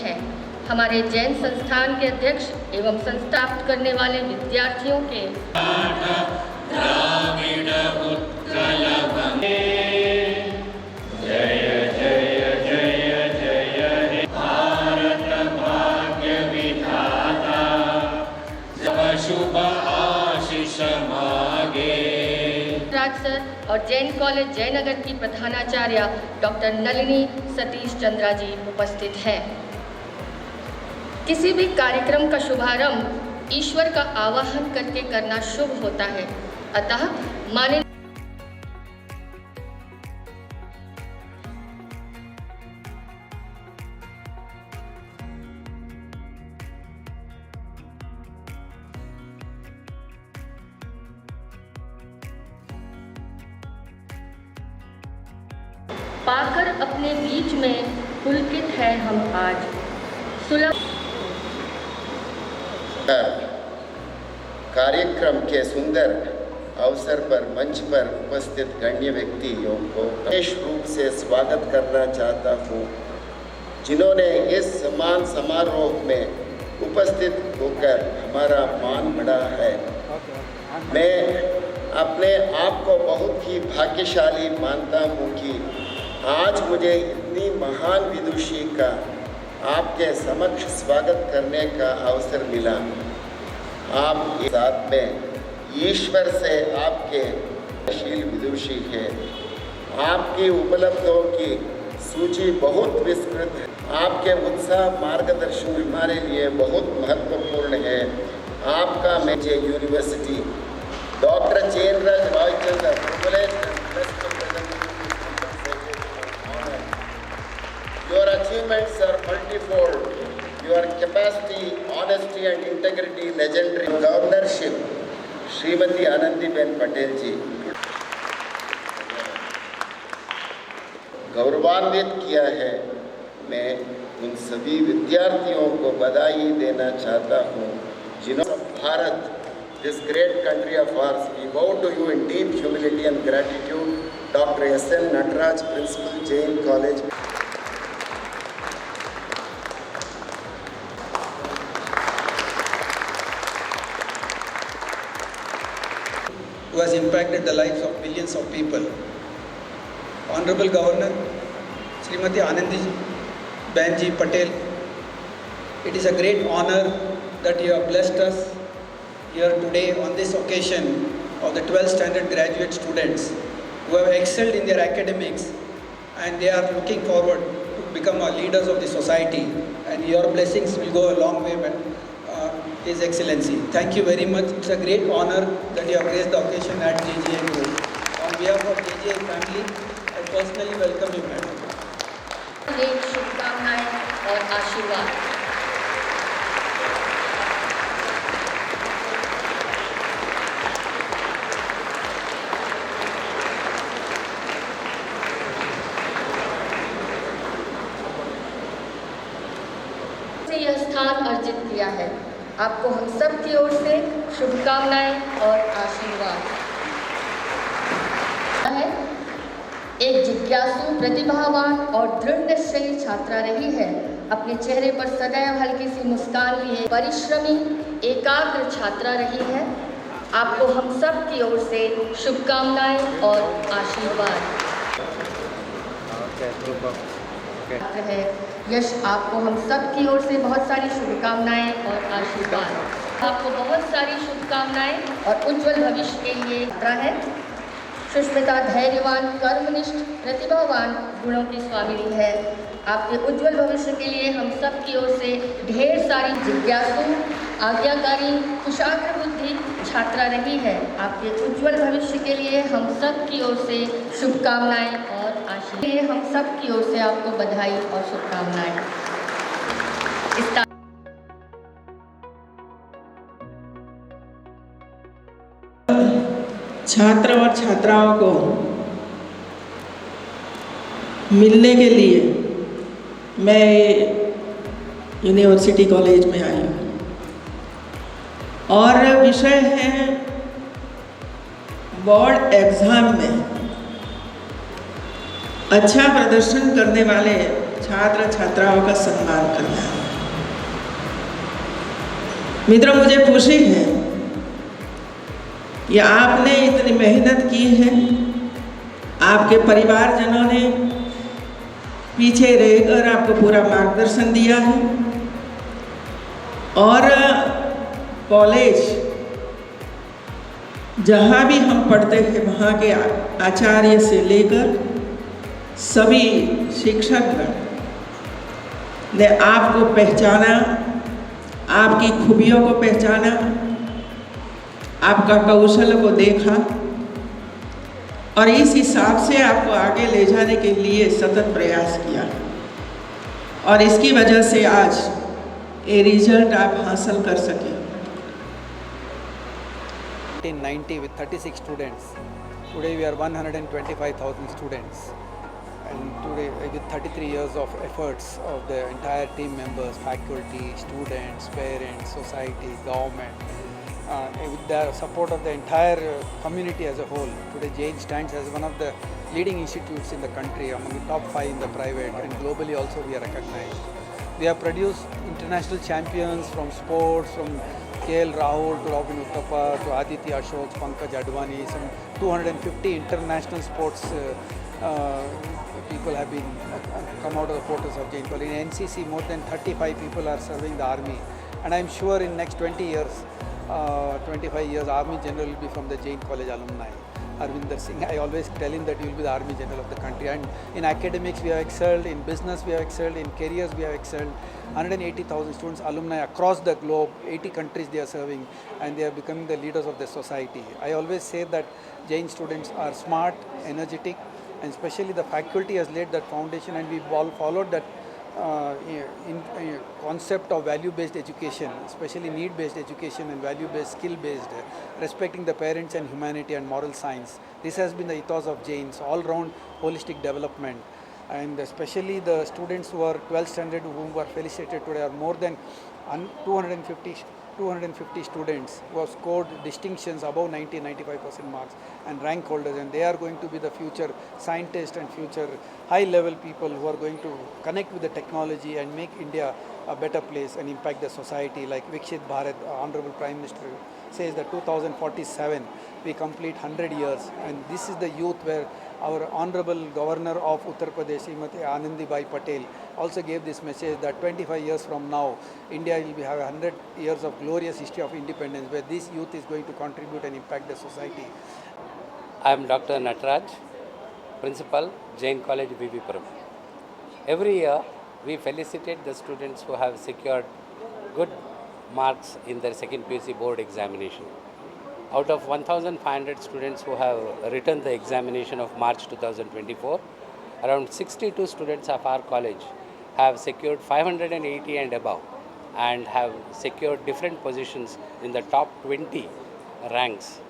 है। हमारे जैन संस्थान के अध्यक्ष एवं संस्था प्राप्त करने वाले विद्यार्थियों के सर और जैन कॉलेज जयनगर की प्रधानाचार्य डॉक्टर नलिनी सतीश चंद्रा जी उपस्थित हैं। किसी भी कार्यक्रम का शुभारंभ ईश्वर का आवाहन करके करना शुभ होता है। अतः माने पाकर अपने बीच में पुलकित है हम आज सुलभ। कार्यक्रम के सुंदर अवसर पर मंच पर उपस्थित गण्य व्यक्तियों को विशेष रूप से स्वागत करना चाहता हूँ, जिन्होंने इस सम्मान समारोह में उपस्थित होकर हमारा मान बढ़ाया है। मैं अपने आप को बहुत ही भाग्यशाली मानता हूँ कि आज मुझे इतनी महान विदुषी का आपके समक्ष स्वागत करने का अवसर मिला। आप इस साथ में ईश्वर से आपके शील विदुषी है। आपकी उपलब्धियों की सूची बहुत विस्तृत है। आपके उत्साह मार्गदर्शन हमारे लिए बहुत महत्वपूर्ण है। आपका मेजे university doctor Chenraj Roychandra Your achievements are multifold. Your capacity, honesty and integrity legendary. Governorship, Shrimati Anandiben Patel ji गौरवान्वित किया है। मैं उन सभी विद्यार्थियों को बधाई देना चाहता हूँ जिन्होंने Bharat, this great country of ours, we bow to you in deep humility and gratitude. Dr. S.N. Nataraj, Principal, Jain College. who has impacted the lives of millions of people. Honorable Governor, Srimati Anandiben Patel, it is a great honor that you have blessed us here today on this occasion of the 12th standard graduate students who have excelled in their academics and they are looking forward to become leaders of the society, and your blessings will go a long way, His Excellency. Thank you very much. It's a great honor that you have graced the occasion at JGA Group. On behalf of JGA family, I personally welcome you, madam. शुभकामनाएं और आशीर्वाद। यह स्थान अर्जित किया है। आपको हम सब की ओर से शुभकामनाएं और आशीर्वाद है। एक जिज्ञासु, प्रतिभावान और दृढ़ निश्चयी छात्रा रही है। अपने चेहरे पर सदैव हल्की सी मुस्कान लिए परिश्रमी, एकाग्र छात्रा रही है। आपको हम सब की ओर से शुभकामनाएं और आशीर्वाद है। यश, आपको हम सब की ओर से बहुत सारी शुभकामनाएं और आशीर्वाद। आपको बहुत सारी शुभकामनाएं और उज्जवल भविष्य के लिए यात्रा है। सुष्मिता धैर्यवान, कर्मनिष्ठ, प्रतिभावान गुणों की स्वामिनी है। आपके उज्जवल भविष्य के लिए हम सब की ओर से ढेर सारी जिज्ञासु, आज्ञाकारी, कुशाग्र बुद्धि छात्रा रही है। आपके उज्जवल भविष्य के लिए हम सब की ओर से शुभकामनाएं और आशीर्वाद। हम सब की ओर से आपको बधाई और शुभकामनाएं। छात्र और छात्राओं को मिलने के लिए मैं यूनिवर्सिटी कॉलेज में आई हूँ और विषय है बोर्ड एग्ज़ाम में अच्छा प्रदर्शन करने वाले छात्र छात्राओं का सम्मान करना। मित्रों, मुझे खुशी है कि आपने इतनी मेहनत की है, आपके परिवारजनों ने पीछे रहकर आपको पूरा मार्गदर्शन दिया है और कॉलेज जहाँ भी हम पढ़ते हैं वहाँ के आचार्य से लेकर सभी शिक्षकगण ने आपको पहचाना, आपकी खूबियों को पहचाना, आपका कौशल को देखा और इस हिसाब से आपको आगे ले जाने के लिए सतत प्रयास किया और इसकी वजह से आज ये रिजल्ट आप हासिल कर सके। 1990 with 36 students. Today we are 125,000 students. And today with 33 years of efforts of the entire team members, faculty, students, parents, society, government, with the support of the entire community as a whole, today Jain stands as one of the leading institutes in the country, among the top 5 in the private, and globally also we are recognized. We have produced international champions from sports, from KL Rahul to Robin Uthappa to Aditya Ashok, Pankaj Advani, some 250 international sports people have been come out of the portals of Jain College. In NCC, more than 35 people are serving the army, and I am sure in next 20 years, 25 years, Army General will be from the Jain College alumni. Arvinder Singh, I always tell him that he will be the Army General of the country. And in academics we have excelled, in business we have excelled, in careers we have excelled. 180,000 students, alumni across the globe, 80 countries they are serving, and they are becoming the leaders of the society. I always say that Jain students are smart, energetic, and especially the faculty has laid that foundation, and we all followed that concept of value-based education, especially need-based education and value-based, skill-based, respecting the parents and humanity and moral science. This has been the ethos of Jains, all-round holistic development. And especially the students who are 12th standard who were felicitated today are more than 250 students who have scored distinctions above 90-95% marks and rank holders, and they are going to be the future scientists and future high-level people who are going to connect with the technology and make India a better place and impact the society. Like Vikshit Bharat, Honorable Prime Minister says that 2047 we complete 100 years, and this is the youth where our Honorable Governor of Uttar Pradesh, Srimati Anandibai Patel, also gave this message that 25 years from now, India will have 100 years of glorious history of independence, where this youth is going to contribute and impact the society. I am Dr. Nataraj, Principal, Jain College, Vivipuram. Every year, we felicitate the students who have secured good marks in their second PUC board examination. Out of 1,500 students who have written the examination of March 2024, around 62 students of our college have secured 580 and above and have secured different positions in the top 20 ranks.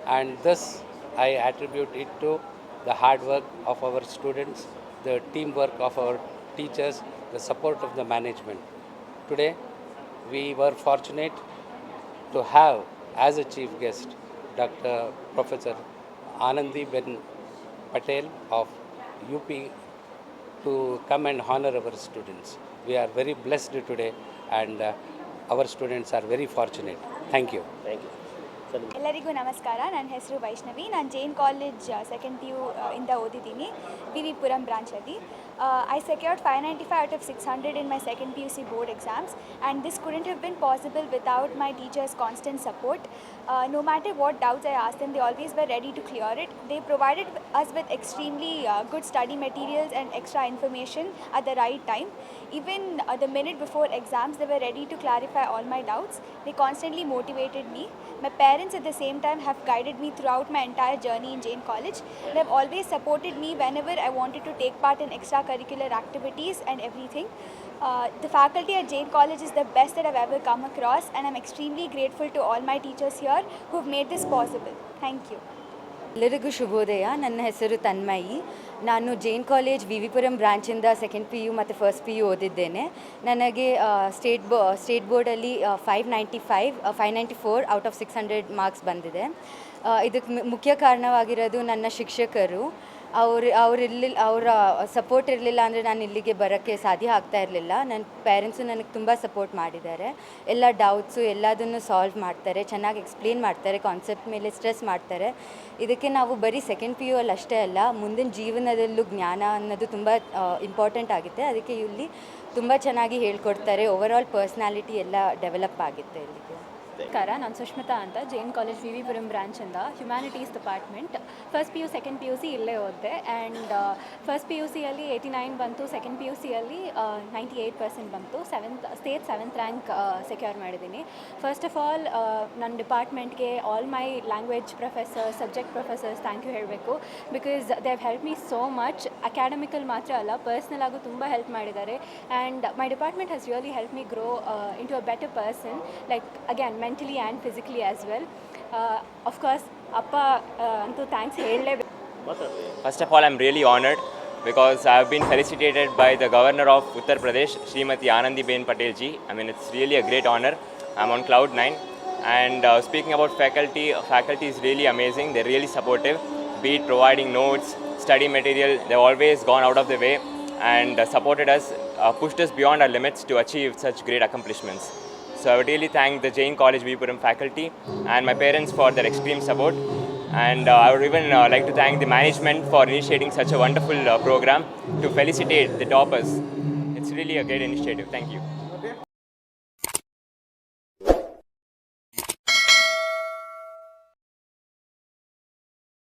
And this I attribute it to the hard work of our students, the teamwork of our teachers, the support of the management. Today, we were fortunate to have as a chief guest Dr. Professor Anandi Ben Patel of UP to come and honor our students. We are very blessed today, and our students are very fortunate. Thank you. Thank you. ಎಲ್ಲರಿಗೂ ನಮಸ್ಕಾರ. ನನ್ನ ಹೆಸರು ವೈಷ್ಣವಿ. ನಾನು Jain college second PU ಇಂದ ಓದಿದ್ದೀನಿ, VV Puram ಬ್ರಾಂಚಲ್ಲಿ. I secured 595 out of 600 in my second PUC board exams, and this couldn't have been possible without my teachers' constant support. No matter what doubts I asked them, they always were ready to clear it. They provided us with extremely good study materials and extra information at the right time. Even the minute before exams, they were ready to clarify all my doubts. They constantly motivated me. My parents at the same time have guided me throughout my entire journey in Jain College. They have always supported me whenever I wanted to take part in extracurricular activities and everything. The faculty at Jain College is the best that I've ever come across, and I'm extremely grateful to all my teachers here who've made this possible. Thank you. ಎಲ್ಲರಿಗೂ ಶುಭೋದಯ. ನನ್ನ ಹೆಸರು ತನ್ಮಯಿ. ನಾನು Jain college VV Puram ಬ್ರಾಂಚಿಂದ second PU ಮತ್ತು first PU ಓದಿದ್ದೇನೆ. ನನಗೆ state ಬೋರ್ಡಲ್ಲಿ 594 ಔಟ್ ಆಫ್ 600 ಮಾರ್ಕ್ಸ್ ಬಂದಿದೆ. ಇದಕ್ಕೆ ಮುಖ್ಯ ಕಾರಣವಾಗಿರೋದು ನನ್ನ ಶಿಕ್ಷಕರು. ಅವರ ಸಪೋರ್ಟ್ ಇರಲಿಲ್ಲ ಅಂದರೆ ನಾನು ಇಲ್ಲಿಗೆ ಬರೋಕ್ಕೆ ಸಾಧ್ಯ ಆಗ್ತಾ ಇರಲಿಲ್ಲ. ನನ್ನ ಪೇರೆಂಟ್ಸು ನನಗೆ ತುಂಬ ಸಪೋರ್ಟ್ ಮಾಡಿದ್ದಾರೆ. ಎಲ್ಲ ಡೌಟ್ಸು ಎಲ್ಲದನ್ನು ಸಾಲ್ವ್ ಮಾಡ್ತಾರೆ, ಚೆನ್ನಾಗಿ ಎಕ್ಸ್ಪ್ಲೇನ್ ಮಾಡ್ತಾರೆ, ಕಾನ್ಸೆಪ್ಟ್ ಮೇಲೆ ಸ್ಟ್ರೆಸ್ ಮಾಡ್ತಾರೆ. ಇದಕ್ಕೆ ನಾವು ಬರೀ ಸೆಕೆಂಡ್ PU ಅಲ್ಲಿ ಅಷ್ಟೇ ಅಲ್ಲ, ಮುಂದಿನ ಜೀವನದಲ್ಲೂ ಜ್ಞಾನ ಅನ್ನೋದು ತುಂಬ ಇಂಪಾರ್ಟೆಂಟ್ ಆಗುತ್ತೆ. ಅದಕ್ಕೆ ಇಲ್ಲಿ ತುಂಬ ಚೆನ್ನಾಗಿ ಹೇಳ್ಕೊಡ್ತಾರೆ. ಓವರಾಲ್ ಪರ್ಸ್ನಾಲಿಟಿ ಎಲ್ಲ ಡೆವಲಪ್ ಆಗುತ್ತೆ ಇಲ್ಲಿಗೆ. ನಮಸ್ಕಾರ, ನಾನು ಸುಷ್ಮಿತಾ ಅಂತ, Jain college V V Puram ಬ್ರಾಂಚಿಂದ humanities department. First PU second PUC ಇಲ್ಲೇ ಓದಿದೆ. ಆ್ಯಂಡ್ ಫಸ್ಟ್ PUCಯಲ್ಲಿ 89 ಬಂತು, ಸೆಕೆಂಡ್ PUCಯಲ್ಲಿ 98% ಬಂತು. ಸ್ಟೇಟ್ 7th ರ್ಯಾಂಕ್ ಸೆಕ್ಯೂರ್ ಮಾಡಿದ್ದೀನಿ. ಫಸ್ಟ್ ಆಫ್ ಆಲ್ ನನ್ನ ಡಿಪಾರ್ಟ್ಮೆಂಟ್ಗೆ all my language professors, subject professors thank you ಹೇಳಬೇಕು. Because they have help me so much. Academical ಮಾತ್ರ ಅಲ್ಲ, ಪರ್ಸ್ನಲ್ ಆಗೂ ತುಂಬ ಹೆಲ್ಪ್ ಮಾಡಿದ್ದಾರೆ. And my department has really help me grow into a better person, like again mentally and physically as well. Of course, Appa antu thanks hellebeku. First of all, I'm really honored because I have been felicitated by the Governor of Uttar Pradesh, Srimati Anandiben Patel ji. I mean, it's really a great honor. I'm on cloud 9. And speaking about faculty is really amazing. They're really supportive, be it providing notes, study material. They've always gone out of the way and supported us, pushed us beyond our limits to achieve such great accomplishments. So I would really thank the Jain College V Puram faculty and my parents for their extreme support. And I would even like to thank the management for initiating such a wonderful program to felicitate the toppers. It's really a great initiative. Thank you.